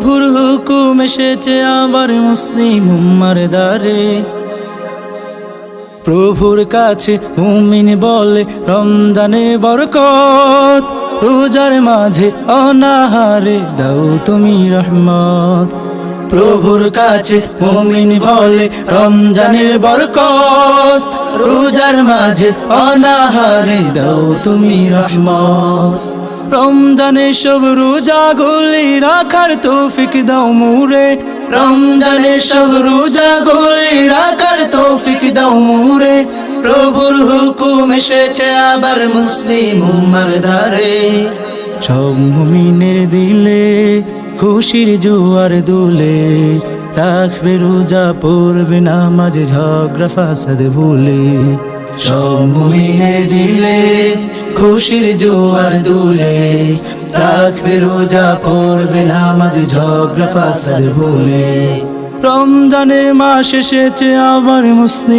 প্রভুর হুকুম এসেছে আবার মুসলিম উম্মার দ্বারে। প্রভুর কাছে মুমিন বলে রমজানে বরকত, রোজার মাঝে অনাহারে দাও তুমি রহমত। প্রভুর কাছে মুমিন বলে রমজানের বরকত, রোজার মাঝে অনাহারে দাও তুমি রহমত। রমজানে সব রোজা গুলি রাখার তৌফিক দাও মুরে, রমজানে সব রোজা গুলি রাখার তৌফিক দাও মুরে। প্রভুর হুকুম এসেছে আবার মুসলিম উম্মার ধারে। সব মুমিনের দিলে খুশির জোয়ার দুলে, রাখবে রোজা পড়বে নামাজ ঝগড়া ফাসাদ ভুলে। সব মুমিনের দিলে খুশির জোয়ার দুলে, রাখবে রোজা পড়বে নামাজ ঝগড়া ফাসাদ ভুলে। রমজানের মাস এসেছে আবার মুসলিম